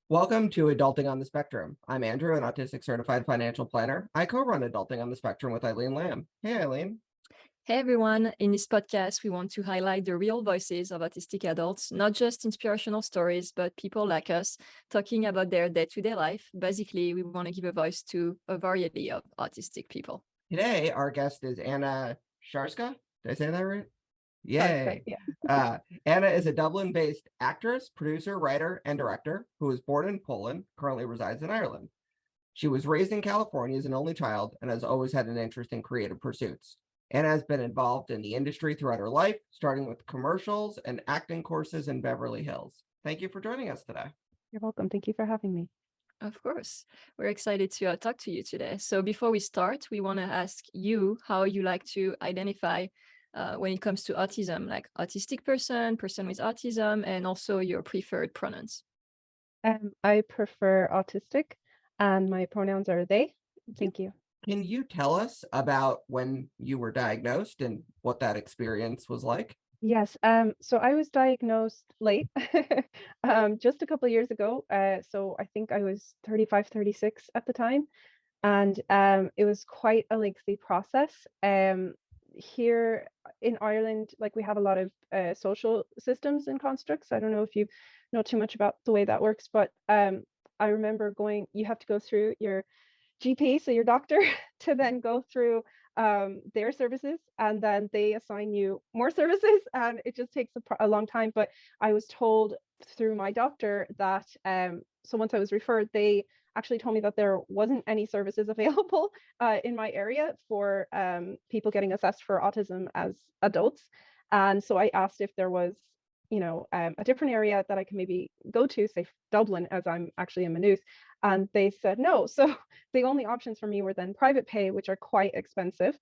Welcome to Adulting on the Spectrum. I'm Andrew, an autistic certified financial planner. I co-run Adulting on the Spectrum with Eileen Lamb. Hey, Eileen. Hey everyone, in this podcast, we want to highlight the real voices of autistic adults, not just inspirational stories, but people like us talking about their day-to-day life. Basically, we want to give a voice to a variety of autistic people. Today, our guest is Anna Czarska. Did I say that right? Czarska, Yay. yeah. Anna is a Dublin-based actress, producer, writer, and director who was born in Poland, currently resides in Ireland. She was raised in California as an only child and has always had an interest in creative pursuits. Anna has been involved in the industry throughout her life, starting with commercials and acting courses in Beverly Hills. Thank you for joining us today. You're welcome. Thank you for having me. Of course, we're excited to talk to you today. So before we start, we want to ask you how you like to identify when it comes to autism, like autistic person, person with autism, and also your preferred pronouns. I prefer autistic, and my pronouns are they. Thank you. Can you tell us about when you were diagnosed and what that experience was like? Yes. So I was diagnosed late, just a couple of years ago. So I think I was 35, 36 at the time, and it was quite a lengthy process. Here in Ireland, like we have a lot of social systems and constructs. I don't know if you know too much about the way that works, but I remember you have to go through your GP, so your doctor, to then go through their services, and then they assign you more services, and it just takes a long time. But I was told through my doctor that so once I was referred, they actually told me that there wasn't any services available in my area for people getting assessed for autism as adults. And so I asked if there was, a different area that I can maybe go to, say Dublin, as I'm actually in Maynooth. And they said no. So the only options for me were then private pay, which are quite expensive.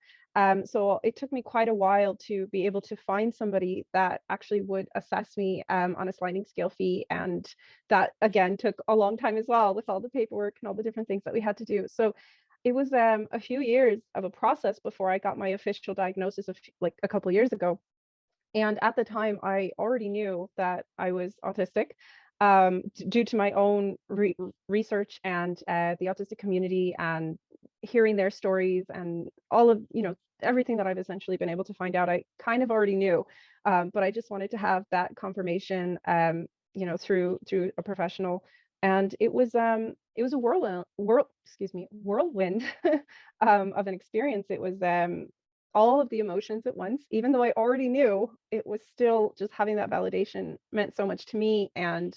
So it took me quite a while to be able to find somebody that actually would assess me on a sliding scale fee. And that, again, took a long time as well, with all the paperwork and all the different things that we had to do. So it was a few years of a process before I got my official diagnosis like a couple of years ago. And at the time, I already knew that I was autistic due to my own research and the autistic community, and hearing their stories and all of, everything that I've essentially been able to find out. I kind of already knew, but I just wanted to have that confirmation, through a professional. And it was a whirlwind of an experience. It was all of the emotions at once. Even though I already knew, it was still just having that validation meant so much to me. And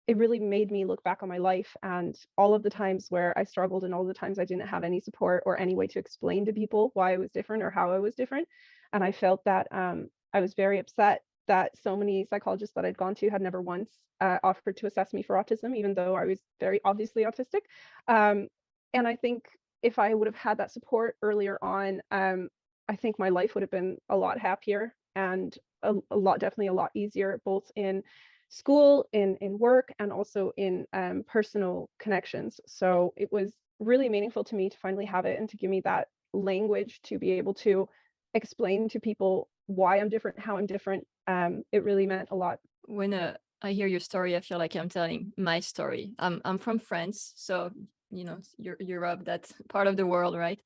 it really made me look back on my life and all of the times where I struggled, and all the times I didn't have any support or any way to explain to people why I was different or how I was different. And I felt that I was very upset that so many psychologists that I'd gone to had never once offered to assess me for autism, even though I was very obviously autistic. And I think if I would have had that support earlier on, I think my life would have been a lot happier and definitely a lot easier, both in school, in work, and also in personal connections. So it was really meaningful to me to finally have it and to give me that language to be able to explain to people why I'm different, how I'm different. It really meant a lot. When I hear your story, I feel like I'm telling my story. I'm from France, so Europe, that part of the world, right?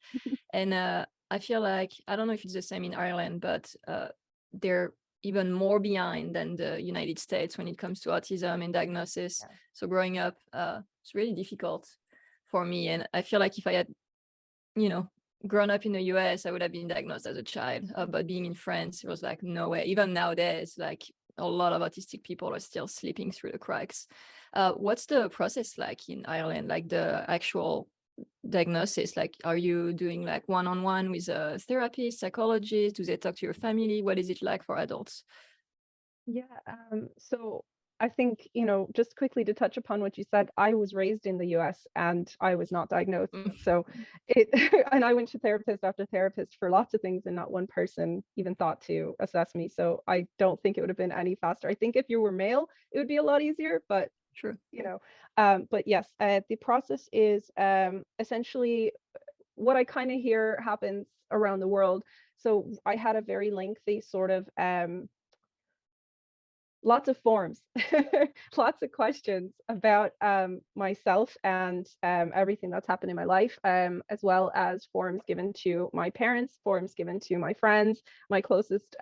And I feel like, I don't know if it's the same in Ireland, but they're even more behind than the United States when it comes to autism and diagnosis. Yeah. So growing up, it's really difficult for me. And I feel like if I had, grown up in the US, I would have been diagnosed as a child. But being in France, it was like, no way. Even nowadays, like a lot of autistic people are still slipping through the cracks. What's the process like in Ireland, like the actual diagnosis? Like, are you doing like one-on-one with a therapist, psychologist? Do they talk to your family? What is it like for adults? Yeah, so I think, just quickly to touch upon what you said, I was raised in the US and I was not diagnosed. So and I went to therapist after therapist for lots of things, and not one person even thought to assess me. So I don't think it would have been any faster. I think if you were male, it would be a lot easier, but True. but yes, the process is essentially what I kind of hear happens around the world. So I had a very lengthy sort of lots of forms, lots of questions about myself and everything that's happened in my life, as well as forms given to my parents, forms given to my friends, my closest,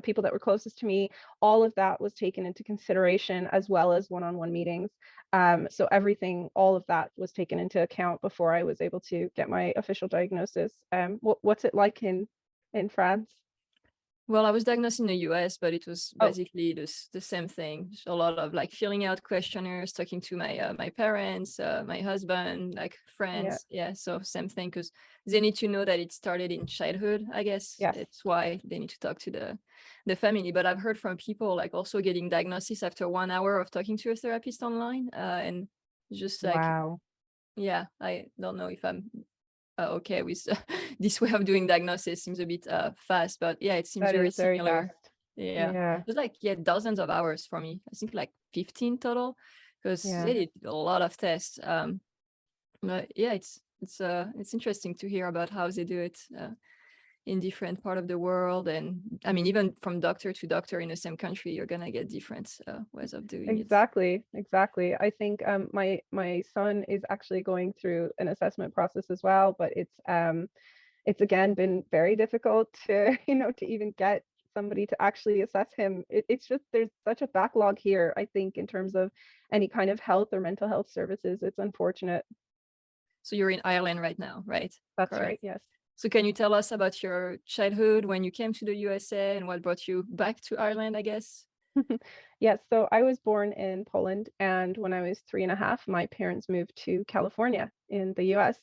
people that were closest to me. All of that was taken into consideration, as well as one-on-one meetings. So everything, all of that was taken into account before I was able to get my official diagnosis. What's it like in France? Well, I was diagnosed in the US, but it was Oh, basically the same thing. Just a lot of like filling out questionnaires, talking to my parents, my husband, like yeah, friends. Yeah, so same thing, because they need to know that it started in childhood, I guess. yes. That's why they need to talk to the family. But I've heard from people like also getting diagnosis after 1 hour of talking to a therapist online. And just like, Wow, yeah, I don't know if I'm okay with this way of doing diagnosis. Seems a bit fast, but yeah, it seems that very is very similar. fast. Yeah, Yeah, it was like, yeah, dozens of hours for me. I think like 15 total, because yeah. they did a lot of tests. But yeah, it's interesting to hear about how they do it in different part of the world. And I mean, even from doctor to doctor in the same country, you're gonna get different ways of doing it. Exactly, exactly. I think my son is actually going through an assessment process as well, but it's again been very difficult to to even get somebody to actually assess him. It's just there's such a backlog here, I think, in terms of any kind of health or mental health services. It's unfortunate. So you're in Ireland right now, right? That's Correct. right, yes. So can you tell us about your childhood when you came to the USA and what brought you back to Ireland, I guess? Yes, so I was born in Poland, and when I was 3.5, my parents moved to California in the US.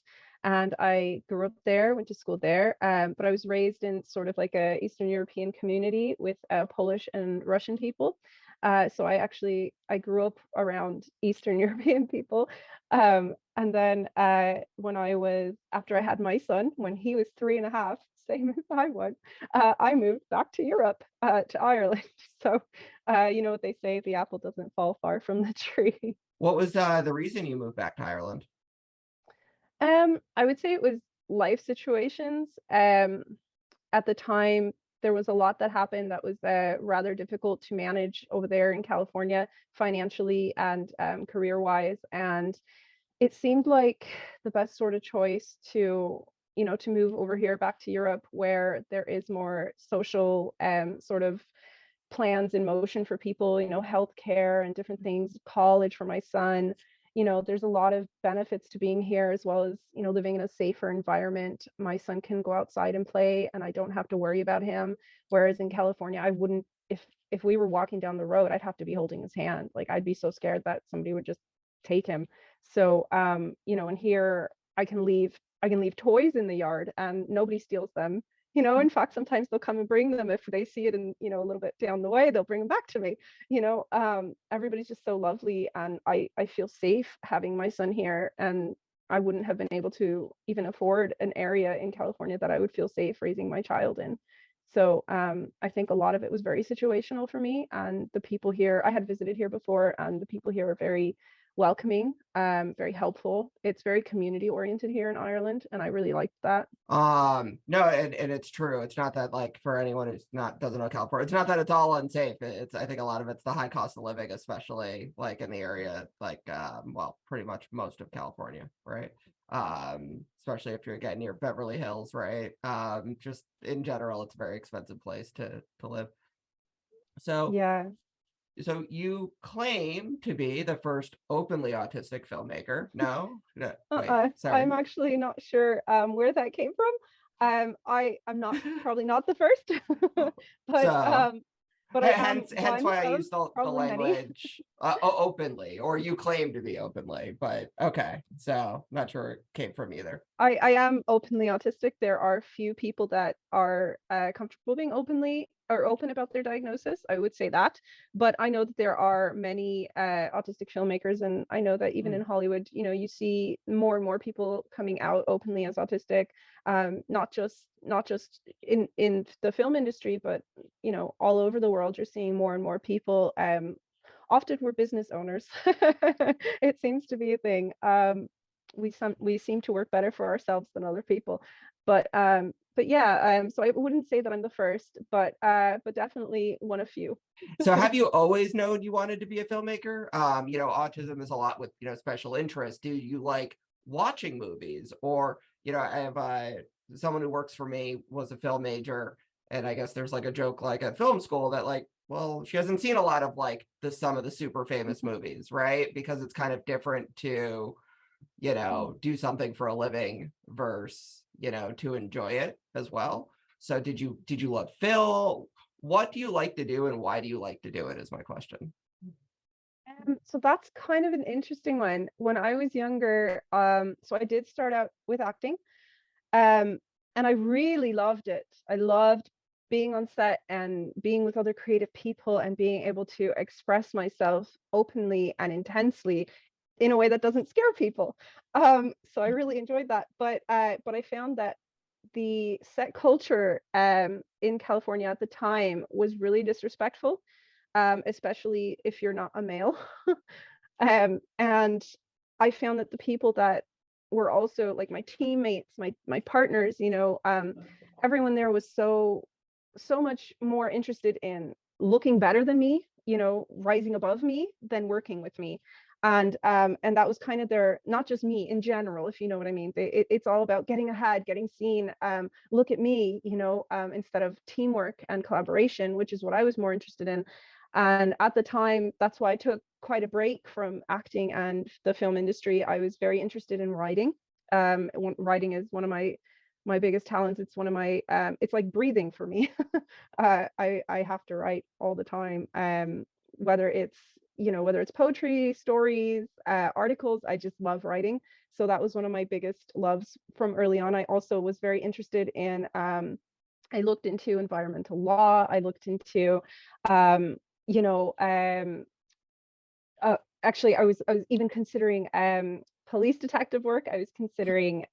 And I grew up there, went to school there, but I was raised in sort of like a Eastern European community with Polish and Russian people. So I grew up around Eastern European people. And then after I had my son, when he was 3.5, same as I was, I moved back to Europe, to Ireland. So you know what they say, the apple doesn't fall far from the tree. What was the reason you moved back to Ireland? I would say it was life situations. At the time, there was a lot that happened that was rather difficult to manage over there in California, financially and career-wise. And it seemed like the best sort of choice to move over here back to Europe, where there is more social sort of plans in motion for people, healthcare and different things, college for my son. There's a lot of benefits to being here, as well as, living in a safer environment. My son can go outside and play, and I don't have to worry about him. Whereas in California, I wouldn't, if we were walking down the road, I'd have to be holding his hand. Like, I'd be so scared that somebody would just take him. So, and here I can leave toys in the yard and nobody steals them. In fact, sometimes they'll come and bring them if they see it in, a little bit down the way, they'll bring them back to me. Everybody's just so lovely, and I feel safe having my son here, and I wouldn't have been able to even afford an area in California that I would feel safe raising my child in. So I think a lot of it was very situational for me, and the people here, I had visited here before, and the people here are very welcoming, very helpful. It's very community oriented here in Ireland, and I really liked that. No, and it's true. It's not that, like, for anyone who's doesn't know California, it's not that it's all unsafe. It's, I think a lot of it's the high cost of living, especially like in the area, like well, pretty much most of California, right? Especially if you're getting near Beverly Hills, right? Just in general, it's a very expensive place to live. So Yeah. so you claim to be the first openly autistic filmmaker. No, no, wait, sorry. I'm actually not sure where that came from. I'm not probably not the first, but So I am hence one why I of used the probably many. language openly, or you claim to be openly, but okay. So not sure it came from either. I am openly autistic. There are few people that are comfortable being open about their diagnosis. I would say that, but I know that there are many autistic filmmakers, and I know that even in Hollywood, you see more and more people coming out openly as autistic. Not just in the film industry, but all over the world, you're seeing more and more people. Often we're business owners. It seems to be a thing. We seem to work better for ourselves than other people, but but yeah, so I wouldn't say that I'm the first, but definitely one of few. So have you always known you wanted to be a filmmaker? Autism is a lot with, special interests. Do you like watching movies? Or, I have someone who works for me was a film major, and I guess there's like a joke like at film school that like, well, she hasn't seen a lot of like some of the super famous movies, right? Because it's kind of different to, do something for a living versus, to enjoy it as well. So did you love film? What do you like to do and why do you like to do it is my question. So that's kind of an interesting one. When I was younger, so I did start out with acting, and I really loved it. I loved being on set and being with other creative people and being able to express myself openly and intensely in a way that doesn't scare people. So I really enjoyed that. But I found that the set culture in California at the time was really disrespectful, especially if you're not a male. And I found that the people that were also like my teammates, my partners, everyone there was so much more interested in looking better than me, rising above me than working with me. And that was kind of their, not just me in general, if you know what I mean. It's all about getting ahead, getting seen, look at me, instead of teamwork and collaboration, which is what I was more interested in. And at the time, that's why I took quite a break from acting and the film industry. I was very interested in writing. Writing is one of my biggest talents. It's one of my it's like breathing for me. I have to write all the time, whether it's poetry, stories, articles. I just love writing. So that was one of my biggest loves from early on. I also was very interested in I looked into environmental law. I looked into actually I was even considering police detective work. I was considering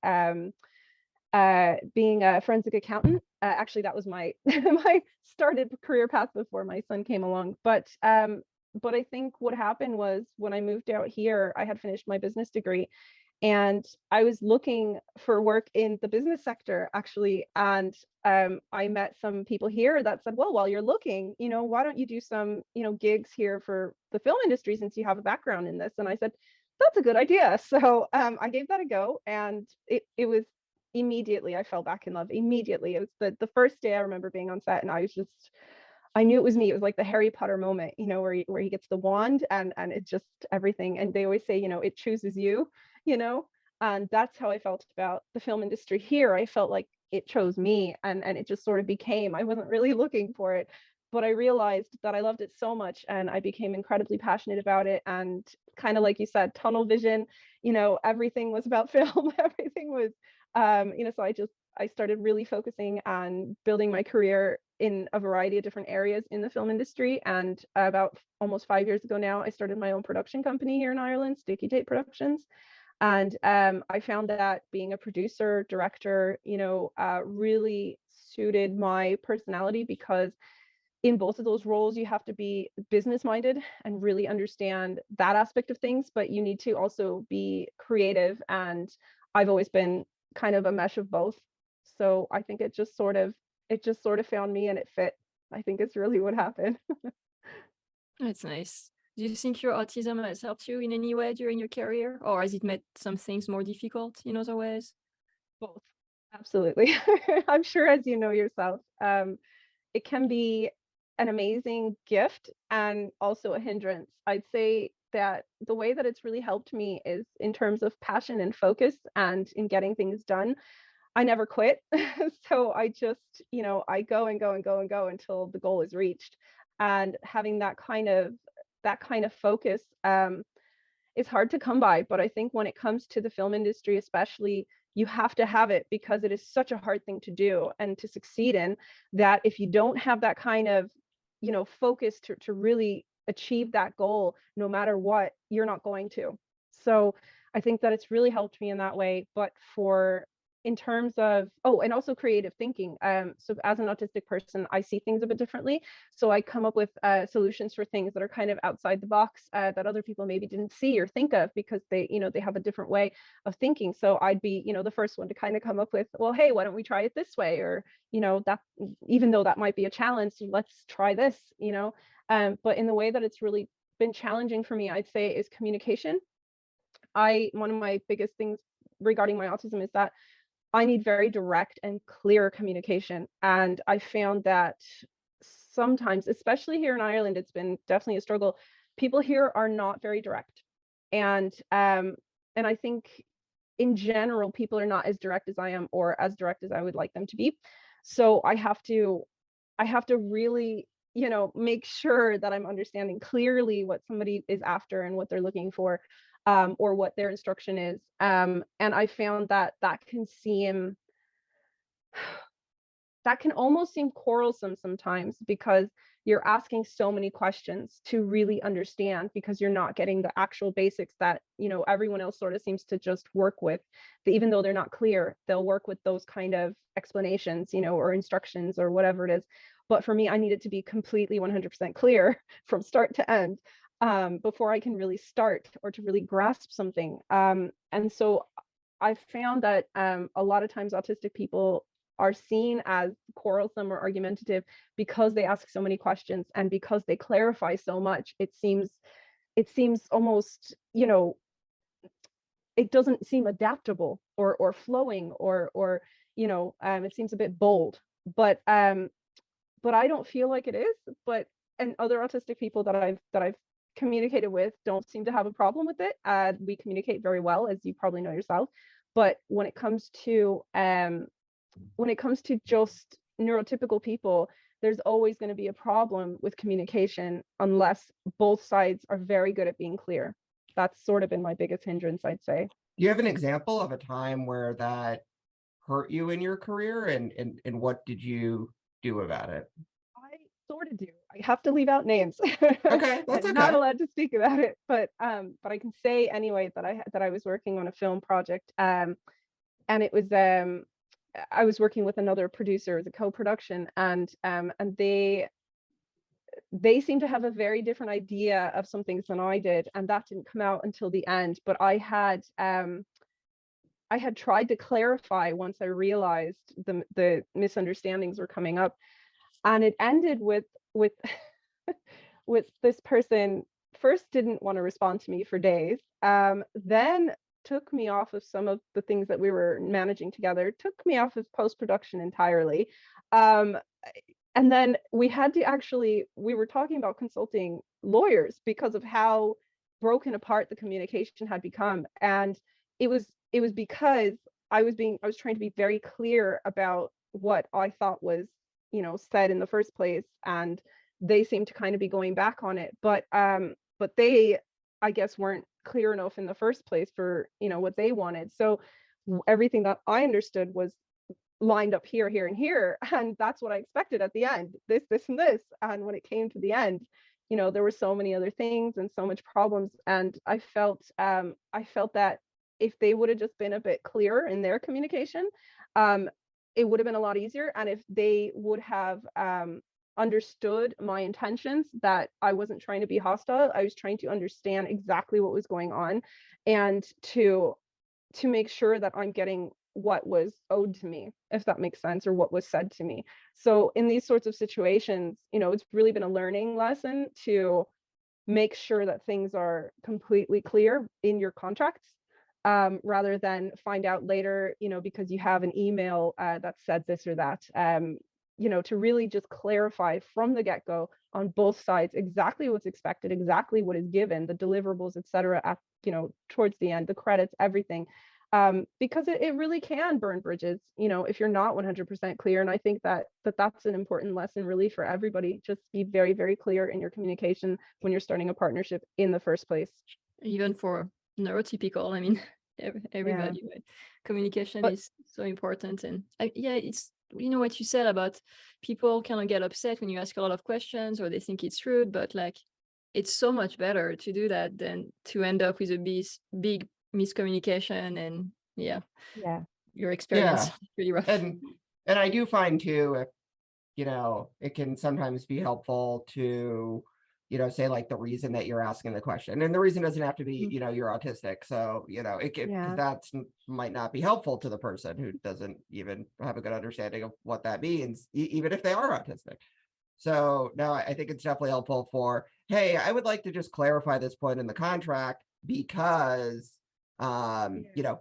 being a forensic accountant. Actually, that was my my started career path before my son came along. But I think what happened was when I moved out here, I had finished my business degree, and I was looking for work in the business sector actually. And I met some people here that said, well, while you're looking, why don't you do some, gigs here for the film industry since you have a background in this? And I said, that's a good idea. So I gave that a go, and it was immediately, I fell back in love immediately. It was the first day I remember being on set, and I knew it was me. It was like the Harry Potter moment, where he gets the wand and it just everything. And they always say, it chooses you, and that's how I felt about the film industry here. I felt like it chose me, and it just sort of became. I wasn't really looking for it, but I realized that I loved it so much, and I became incredibly passionate about it. And kind of like you said, tunnel vision, everything was about film. Everything was so I started really focusing on building my career in a variety of different areas in the film industry. And about almost 5 years ago now, I started my own production company here in Ireland, Sticky Tape Productions. And I found that being a producer, director, really suited my personality, because in both of those roles, you have to be business minded and really understand that aspect of things, but you need to also be creative. And I've always been kind of a mesh of both. So I think it just sort of found me, and it fit. I think it's really what happened. That's nice. Do you think your autism has helped you in any way during your career, or has it made some things more difficult in other ways? Both. Absolutely. I'm sure, as you know yourself, it can be an amazing gift and also a hindrance. I'd say that the way that it's really helped me is in terms of passion and focus and in getting things done. I never quit. So I just, I go and go and go and go until the goal is reached. And having that kind of focus is hard to come by. But I think when it comes to the film industry, especially, you have to have it, because it is such a hard thing to do and to succeed in, that if you don't have that kind of, focus to really achieve that goal, no matter what, you're not going to. So I think that it's really helped me in that way. But for in terms of, and also creative thinking. So as an autistic person, I see things a bit differently. So I come up with solutions for things that are kind of outside the box that other people maybe didn't see or think of, because they, they have a different way of thinking. So I'd be, the first one to kind of come up with, well, hey, why don't we try it this way? Or, that, even though that might be a challenge, let's try this, but in the way that it's really been challenging for me, I'd say, is communication. One of my biggest things regarding my autism is that I need very direct and clear communication. And I found that sometimes, especially here in Ireland, it's been definitely a struggle. People here are not very direct. And I think in general, people are not as direct as I am, or as direct as I would like them to be. So I have to really, make sure that I'm understanding clearly what somebody is after and what they're looking for, or what their instruction is. And I found that can almost seem quarrelsome sometimes, because you're asking so many questions to really understand, because you're not getting the actual basics that, everyone else sort of seems to just work with. Even though they're not clear, they'll work with those kind of explanations, or instructions or whatever it is. But for me, I need it to be completely 100% clear from start to end, before I can really start or to really grasp something. And so I've found that a lot of times autistic people are seen as quarrelsome or argumentative because they ask so many questions, and because they clarify so much. It seems almost, it doesn't seem adaptable or flowing, or it seems a bit bold. But I don't feel like it is. And other autistic people that I've communicated with don't seem to have a problem with it. We communicate very well, as you probably know yourself. But when it comes to just neurotypical people, there's always going to be a problem with communication unless both sides are very good at being clear. That's sort of been my biggest hindrance, I'd say. Do you have an example of a time where that hurt you in your career, and what did you do about it? I sort of do. I have to leave out names. Okay, that's I'm not okay. allowed to speak about it, but I can say anyway that I was working on a film project, and it was I was working with another producer as a co-production, and they seem to have a very different idea of some things than I did, and that didn't come out until the end. But I had tried to clarify once I realized the misunderstandings were coming up, and it ended with with this person first didn't want to respond to me for days, then took me off of some of the things that we were managing together, took me off of post-production entirely. And then we were talking about consulting lawyers because of how broken apart the communication had become. And it was because I was trying to be very clear about what I thought was, said in the first place. And they seemed to kind of be going back on it. But they, I guess, weren't clear enough in the first place for, what they wanted. So everything that I understood was lined up here, here, and here. And that's what I expected at the end, this, and this. And when it came to the end, there were so many other things and so much problems. And I felt that if they would have just been a bit clearer in their communication, it would have been a lot easier. And if they would have understood my intentions, that I wasn't trying to be hostile, I was trying to understand exactly what was going on, and to make sure that I'm getting what was owed to me, if that makes sense, or what was said to me. So in these sorts of situations, it's really been a learning lesson to make sure that things are completely clear in your contracts, rather than find out later, because you have an email that said this or that. To really just clarify from the get-go on both sides exactly what's expected, exactly what is given, the deliverables, etc. At towards the end, the credits, everything. Because it really can burn bridges, if you're not 100% clear. And I think that's an important lesson really for everybody. Just be very, very clear in your communication when you're starting a partnership in the first place. Even for neurotypical, I mean, everybody, right? Communication is so important. And it's, what you said about people kind of get upset when you ask a lot of questions, or they think it's rude, but like, it's so much better to do that than to end up with a big miscommunication. And yeah your experience. Yeah. Really rough. And I do find too, if it can sometimes be helpful to, say like the reason that you're asking the question. And the reason doesn't have to be, you're autistic. So, it can, because that's might not be helpful to the person who doesn't even have a good understanding of what that means, even if they are autistic. So no, I think it's definitely helpful for, hey, I would like to just clarify this point in the contract because,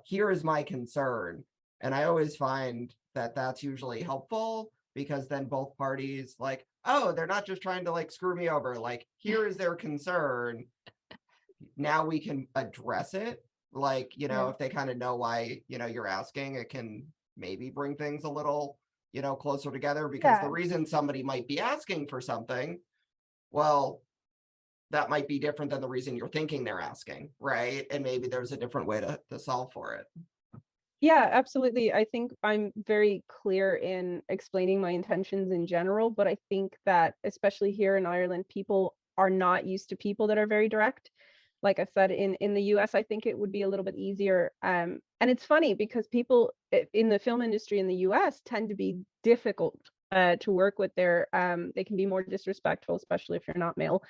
here is my concern. And I always find that that's usually helpful because then both parties like, oh, they're not just trying to like screw me over. Like, here is their concern. Now we can address it. Like, if they kind of know why, you're asking, it can maybe bring things a little, closer together because the reason somebody might be asking for something, well, that might be different than the reason you're thinking they're asking, right? And maybe there's a different way to solve for it. Yeah, absolutely. I think I'm very clear in explaining my intentions in general, but I think that especially here in Ireland, people are not used to people that are very direct. Like I said, in the US, I think it would be a little bit easier. And it's funny because people in the film industry in the US tend to be difficult to work with. They can be more disrespectful, especially if you're not male.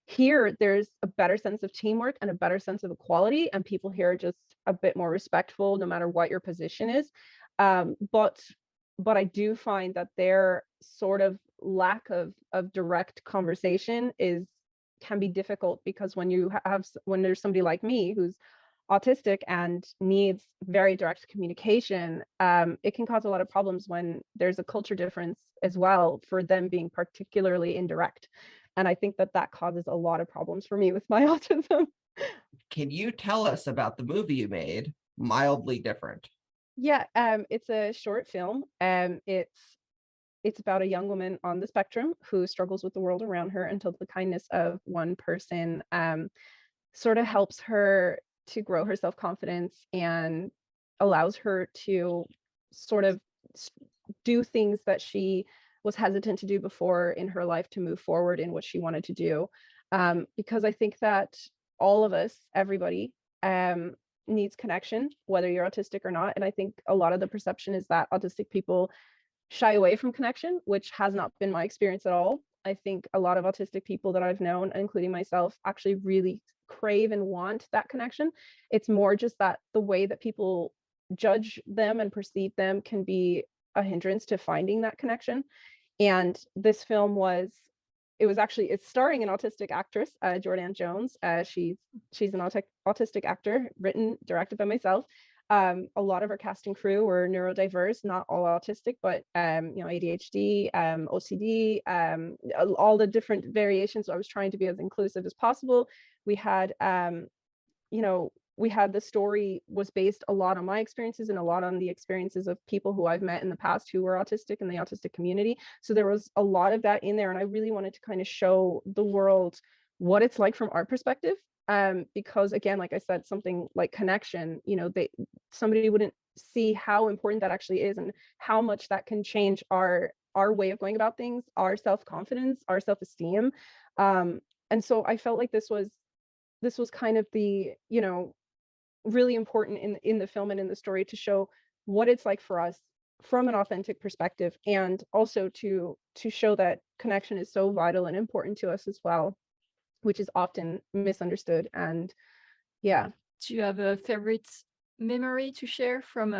Here, there's a better sense of teamwork and a better sense of equality, and people here are just a bit more respectful, no matter what your position is. But I do find that their sort of lack of direct conversation can be difficult because when there's somebody like me who's autistic and needs very direct communication, it can cause a lot of problems when there's a culture difference as well for them being particularly indirect. And I think that causes a lot of problems for me with my autism. Can you tell us about the movie you made, Mildly Different? Yeah, it's a short film. It's about a young woman on the spectrum who struggles with the world around her until the kindness of one person sort of helps her to grow her self-confidence and allows her to sort of do things that she was hesitant to do before in her life to move forward in what she wanted to do. Because I think that all of us, everybody, needs connection, whether you're autistic or not. And I think a lot of the perception is that autistic people shy away from connection, which has not been my experience at all. I think a lot of autistic people that I've known, including myself, actually really crave and want that connection. It's more just that the way that people judge them and perceive them can be a hindrance to finding that connection. And this film it's starring an autistic actress, Jordan Jones. She's an autistic actor, written, directed by myself. A lot of our cast and crew were neurodiverse, not all autistic, but ADHD, OCD, all the different variations. So I was trying to be as inclusive as possible. We had the story was based a lot on my experiences and a lot on the experiences of people who I've met in the past who were autistic in the autistic community. So there was a lot of that in there. And I really wanted to kind of show the world what it's like from our perspective. Because again, like I said, something like connection, somebody wouldn't see how important that actually is and how much that can change our way of going about things, our self-confidence, our self-esteem. And so I felt like this was kind of the, really important in the film and in the story to show what it's like for us from an authentic perspective, and also to show that connection is so vital and important to us as well, which is often misunderstood. And yeah. Do you have a favorite memory to share from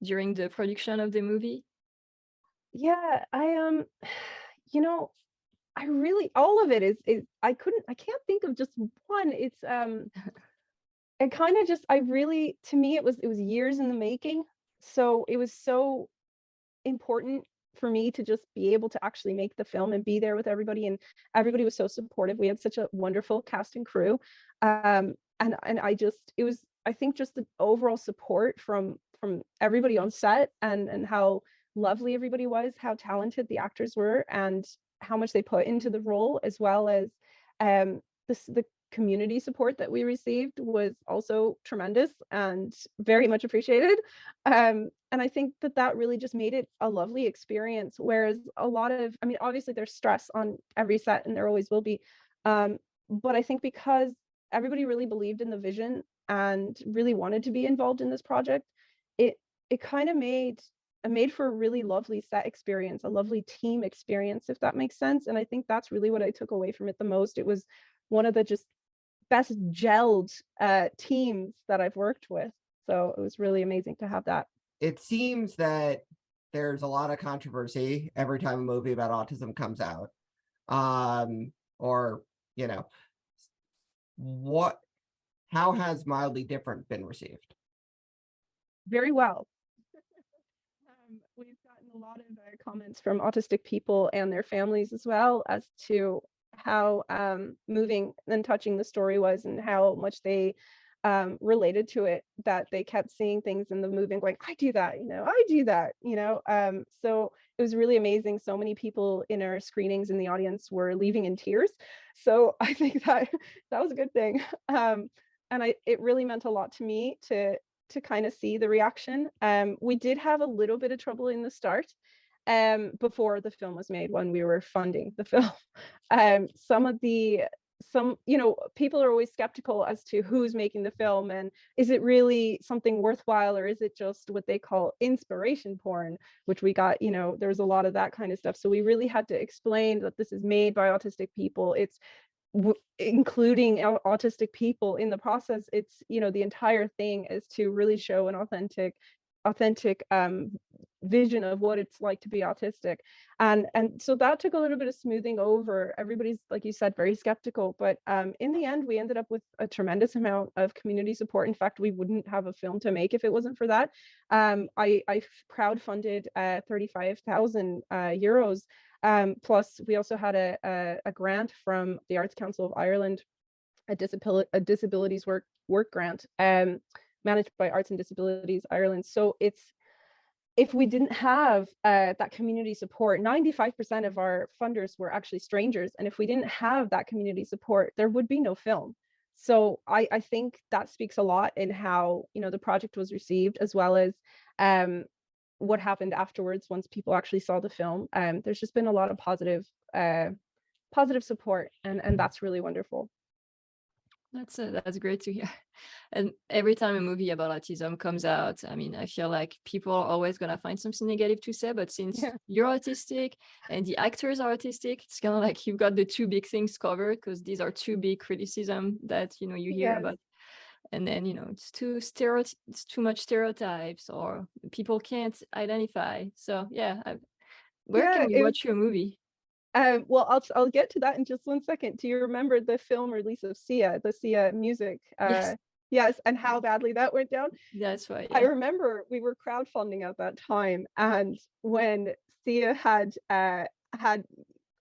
during the production of the movie? Yeah, I I really, all of it is I can't think of just one. It's it kind of just, to me, it was years in the making. So it was so important for me to just be able to actually make the film and be there with everybody. And everybody was so supportive. We had such a wonderful cast and crew. And I think just the overall support from everybody on set, and how lovely everybody was, how talented the actors were, and how much they put into the role, as well as the community support that we received was also tremendous and very much appreciated. And I think that really just made it a lovely experience. Whereas obviously there's stress on every set, and there always will be. But I think because everybody really believed in the vision and really wanted to be involved in this project, it kind of made for a really lovely set experience, a lovely team experience, if that makes sense. And I think that's really what I took away from it the most. It was one of the just best gelled teams that I've worked with. So it was really amazing to have that. It seems that there's a lot of controversy every time a movie about autism comes out. Or, you know, how has Mildly Different been received? Very well. We've gotten a lot of comments from autistic people and their families as well as to how moving and touching the story was, and how much they related to it, that they kept seeing things in the movie and going, I do that, I do that, so it was really amazing. So many people in our screenings in the audience were leaving in tears. So I think that was a good thing. And it really meant a lot to me to kind of see the reaction. We did have a little bit of trouble in the start before the film was made, when we were funding the film. Some people are always skeptical as to who's making the film, and is it really something worthwhile, or is it just what they call inspiration porn, which we got, there's a lot of that kind of stuff. So we really had to explain that this is made by autistic people. It's including autistic people in the process. It's, the entire thing is to really show an authentic vision of what it's like to be autistic. And so that took a little bit of smoothing over. Everybody's, like you said, very skeptical, but in the end we ended up with a tremendous amount of community support. In fact, we wouldn't have a film to make if it wasn't for that. I crowdfunded 35,000 euros. Plus we also had a grant from the Arts Council of Ireland, a disabilities work grant, managed by Arts and Disabilities Ireland. So if we didn't have that community support, 95% of our funders were actually strangers. And if we didn't have that community support, there would be no film. So I think that speaks a lot in how, the project was received, as well as what happened afterwards once people actually saw the film. There's just been a lot of positive support, and that's really wonderful. That's great to hear. And every time a movie about autism comes out, I mean, I feel like people are always gonna find something negative to say, but since you're autistic and the actors are autistic, it's kind of like you've got the two big things covered, because these are two big criticism that you hear about. And then it's too much stereotypes, or people can't identify. So where can we watch your movie? Well, I'll get to that in just one second. Do you remember the film release of Sia, the Sia music? Yes, and how badly that went down? That's right. I remember we were crowdfunding at that time, and when Sia had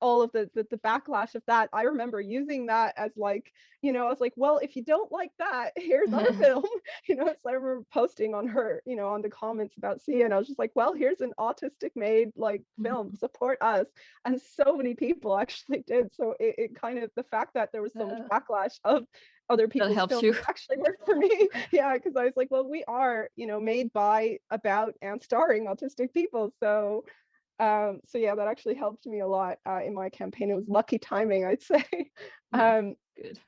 all of the backlash of that, I remember using that as like, I was like, well, if you don't like that, here's our film. So I remember posting on her, on the comments about Sia, and I was just like, well, here's an autistic made like film, support us. And so many people actually did. So it kind of, the fact that there was so much backlash of other people's films actually worked for me. Because I was like, well, we are, made by, about, and starring autistic people. So that actually helped me a lot in my campaign. It was lucky timing, I'd say. Good.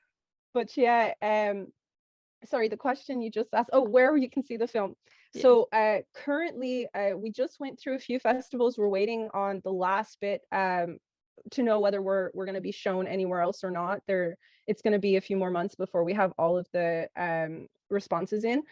But sorry, the question you just asked, where you can see the film. So currently we just went through a few festivals. We're waiting on the last bit to know whether we're going to be shown anywhere else or not. It's going to be a few more months before we have all of the responses in.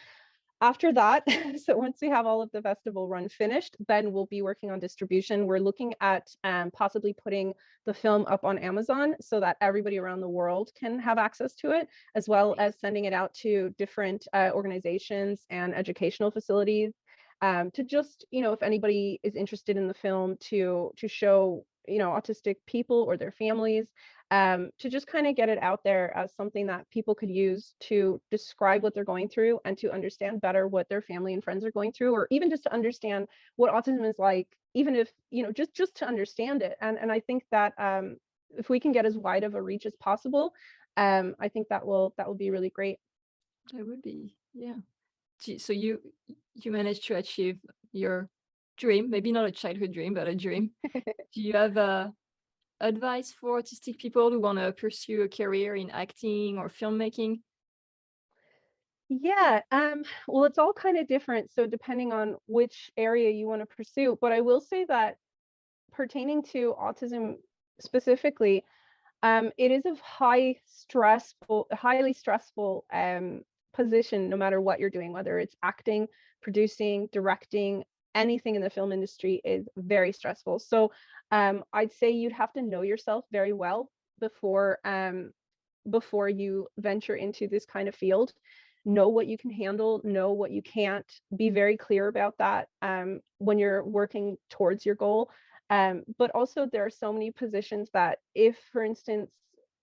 After that, so once we have all of the festival run finished, then we'll be working on distribution. We're looking at possibly putting the film up on Amazon so that everybody around the world can have access to it, as well as sending it out to different organizations and educational facilities to just, if anybody is interested in the film, to show, autistic people or their families, to just kind of get it out there as something that people could use to describe what they're going through, and to understand better what their family and friends are going through, or even just to understand what autism is like, even if, just to understand it. And I think that if we can get as wide of a reach as possible, I think that will be really great. It would be, So you managed to achieve your dream, maybe not a childhood dream, but a dream. Do you have advice for autistic people who want to pursue a career in acting or filmmaking? Yeah, well, it's all kind of different. So depending on which area you want to pursue, but I will say that pertaining to autism specifically, it is a highly stressful position, no matter what you're doing, whether it's acting, producing, directing, anything in the film industry is very stressful. So I'd say you'd have to know yourself very well before before you venture into this kind of field. Know what you can handle, know what you can't, be very clear about that when you're working towards your goal. But also there are so many positions that if for instance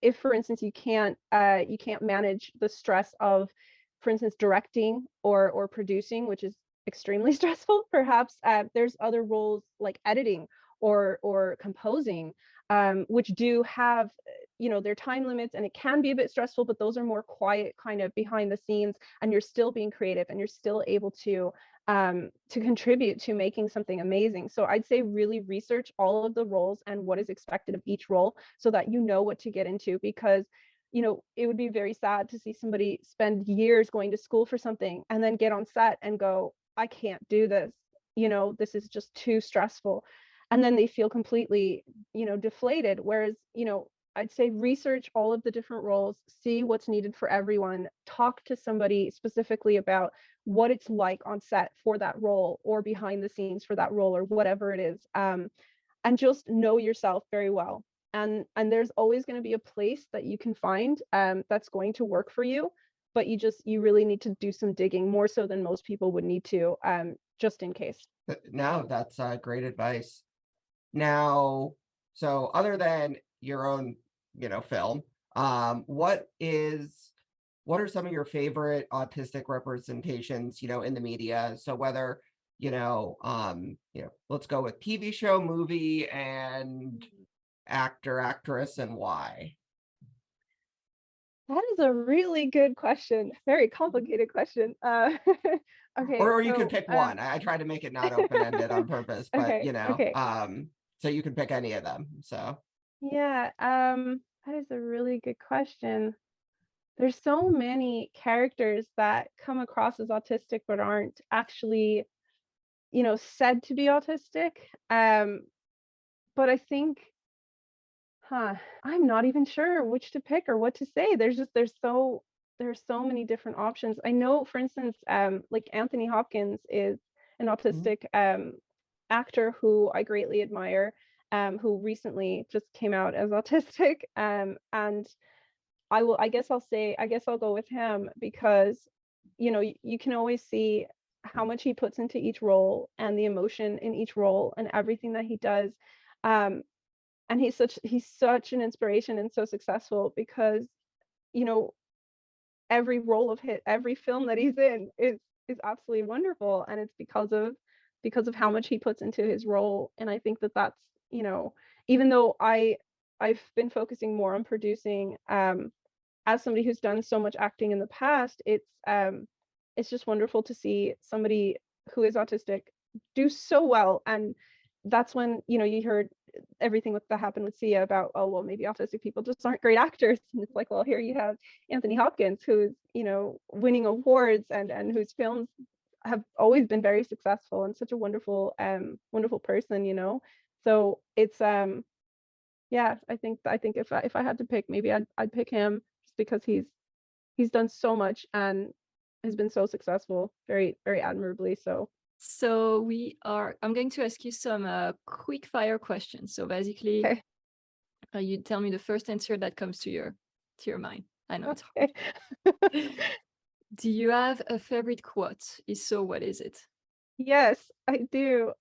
you can't manage the stress of, for instance, directing or producing, which is extremely stressful, perhaps there's other roles like editing or composing, which do have their time limits, and it can be a bit stressful, but those are more quiet, kind of behind the scenes, and you're still being creative and you're still able to contribute to making something amazing. So I'd say really research all of the roles and what is expected of each role so that you know what to get into, because it would be very sad to see somebody spend years going to school for something and then get on set and go, I can't do this, this is just too stressful, and then they feel completely deflated. Whereas I'd say research all of the different roles, see what's needed for everyone, talk to somebody specifically about what it's like on set for that role or behind the scenes for that role or whatever it is, and just know yourself very well. And there's always going to be a place that you can find that's going to work for you, but you really need to do some digging, more so than most people would need to, just in case. No, that's great advice. Now, so other than your own, film, what are some of your favorite autistic representations, in the media? So whether, let's go with TV show, movie, and actor, actress, and why? That is a really good question. Very complicated question. Okay, Or you so could pick one. I tried to make it not open-ended on purpose, but okay. so you can pick any of them. So Yeah, that is a really good question. There's so many characters that come across as autistic but aren't actually, said to be autistic. But I think, I'm not even sure which to pick or what to say. There's so many different options. I know, for instance, like Anthony Hopkins is an autistic actor who I greatly admire, who recently just came out as autistic. And I guess I'll go with him because, you can always see how much he puts into each role and the emotion in each role and everything that he does. And he's such an inspiration and so successful because, you know, every film that he's in is absolutely wonderful, and it's because of how much he puts into his role. And I think that that's, even though I've been focusing more on producing, as somebody who's done so much acting in the past, it's just wonderful to see somebody who is autistic do so well. And that's when, you heard everything that happened with Sia about, oh well, maybe autistic people just aren't great actors. And it's like, well, here you have Anthony Hopkins, who's, winning awards and whose films have always been very successful, and such a wonderful person. So it's yeah, I think if I had to pick, maybe I'd pick him, just because he's done so much and has been so successful, very, very admirably so. So I'm going to ask you some quick fire questions. So basically, Okay. You tell me the first answer that comes to your mind. I know it's hard. Okay. Do you have a favorite quote? If so, what is it? Yes, I do.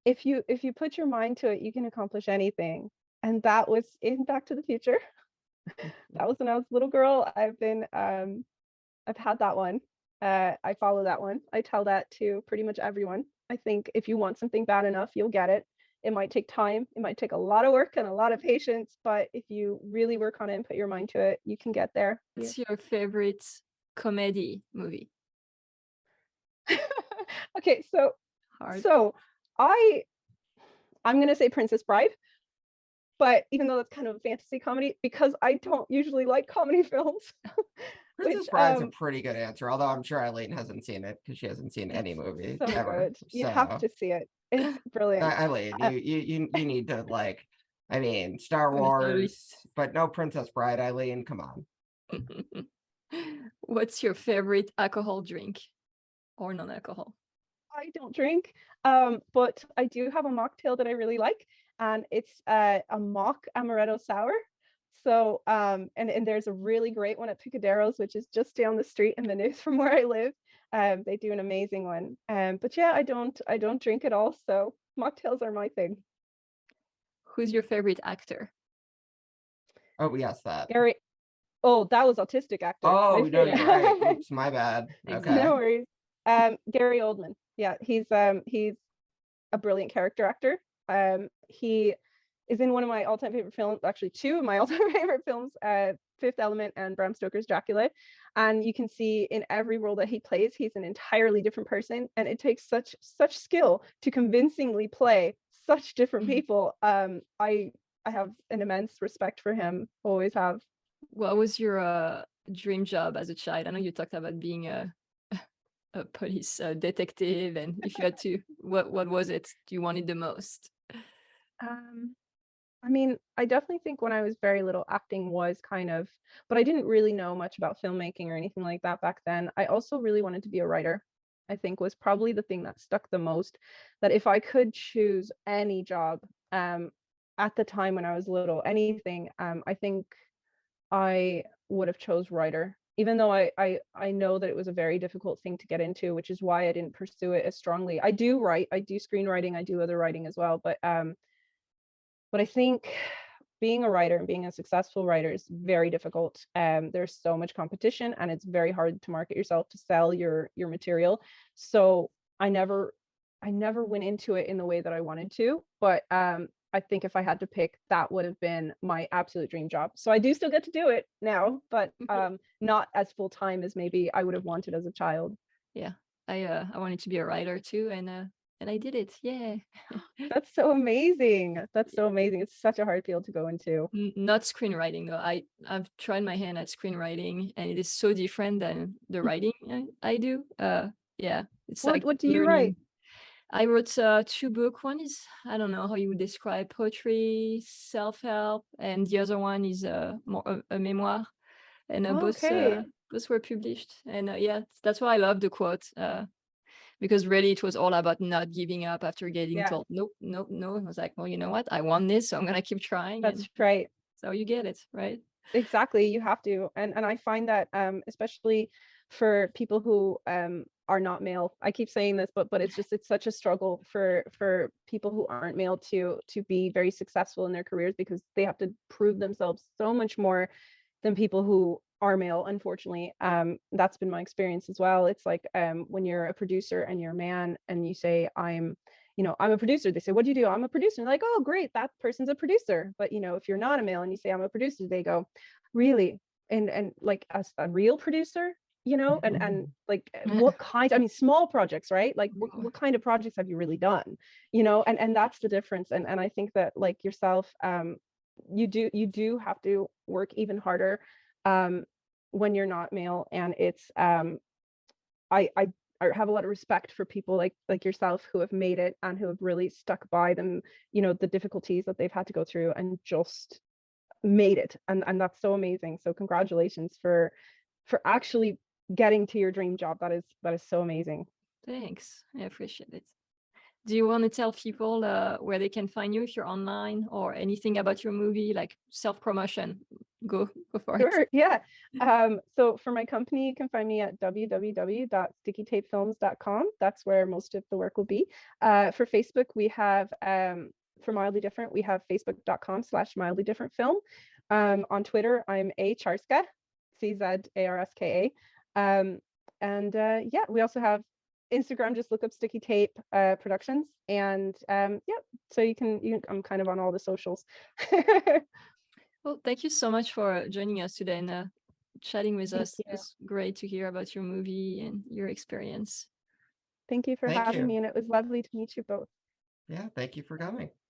If you put your mind to it, you can accomplish anything. And that was in Back to the Future. That was when I was a little girl. I've had that one. I follow that one. I tell that to pretty much everyone. I think if you want something bad enough, you'll get it. It might take time. It might take a lot of work and a lot of patience, but if you really work on it and put your mind to it, you can get there. What's your favorite comedy movie? Okay, so Hard. I'm gonna say Princess Bride, but even though that's kind of a fantasy comedy, because I don't usually like comedy films, Princess Bride's a pretty good answer, although I'm sure Eileen hasn't seen it because she hasn't seen any movie so ever. good. You have to see it. It's brilliant. Eileen, you need to like, I mean, Star Absolutely. Wars, but no Princess Bride. Eileen, come on. What's your favorite alcohol drink or non-alcohol? I don't drink, but I do have a mocktail that I really like, and it's a mock amaretto sour. So, and there's a really great one at Picadero's, which is just down the street in the news from where I live. They do an amazing one. But yeah, I don't drink at all. So mocktails are my thing. Who's your favorite actor? Oh, we asked that. Gary. Oh, that was autistic actor. Oh, My no, you're favorite. right. Oops, my bad. Okay. No worries. Gary Oldman. Yeah, he's a brilliant character actor. He is in one of my all-time favorite films, actually two of my all-time favorite films, Fifth Element and Bram Stoker's Dracula. And you can see in every role that he plays, he's an entirely different person. And it takes such skill to convincingly play such different people. I have an immense respect for him, always have. What was your dream job as a child? I know you talked about being a police detective, and if you had to, what was it you wanted the most? I mean, I definitely think when I was very little, acting was kind of, but I didn't really know much about filmmaking or anything like that back then. I also really wanted to be a writer. I think was probably the thing that stuck the most, that if I could choose any job at the time when I was little, anything, I think I would have chose writer, even though I know that it was a very difficult thing to get into, which is why I didn't pursue it as strongly. I do write, I do screenwriting, I do other writing as well, but I think being a writer and being a successful writer is very difficult. There's so much competition, and it's very hard to market yourself, to sell your material. So I never went into it in the way that I wanted to, but I think if I had to pick, that would have been my absolute dream job. So I do still get to do it now, but not as full time as maybe I would have wanted as a child. Yeah, I wanted to be a writer too, and I did it. Yeah. That's so amazing. That's so amazing. It's such a hard field to go into. Not screenwriting though. I've tried my hand at screenwriting, and it is so different than the writing I do. Yeah, it's like What do you write? I wrote 2 books. One is, I don't know how you would describe, poetry, self-help, and the other one is more a memoir. And both were published. And yeah, that's why I love the quote, because really it was all about not giving up after getting told nope. I was like, well, you know what? I want this, so I'm gonna keep trying. That's right. So you get it, right? Exactly, you have to. And I find that especially for people who are not male, I keep saying this, but it's such a struggle for people who aren't male to be very successful in their careers, because they have to prove themselves so much more than people who are male, unfortunately. That's been my experience as well. It's like when you're a producer and you're a man and you say, I'm a producer, they say, what do you do? I'm a producer. And they're like, oh, great, that person's a producer. But if you're not a male and you say I'm a producer, they go, really? And like a real producer, and like what kind? I mean, small projects, right? Like what kind of projects have you really done? And that's the difference. And I think that, like yourself, you do have to work even harder when you're not male. And it's I have a lot of respect for people like yourself who have made it and who have really stuck by them, the difficulties that they've had to go through and just made it. And that's so amazing. So congratulations for actually getting to your dream job. That is so amazing. Thanks. I appreciate it. Do you want to tell people where they can find you if you're online, or anything about your movie, like self-promotion? Go for it. Sure, yeah. So for my company, you can find me at www.stickytapefilms.com. That's where most of the work will be. For Facebook, we have, for Mildly Different, we have facebook.com/mildlydifferentfilm. On Twitter, I'm A Czarska, CZARSKA. Yeah, we also have Instagram, just look up Sticky Tape Productions, and so you can I'm kind of on all the socials. Well, thank you so much for joining us today and chatting with us. It's great to hear about your movie and your experience. Thank you for having me, and it was lovely to meet you both. Yeah, thank you for coming.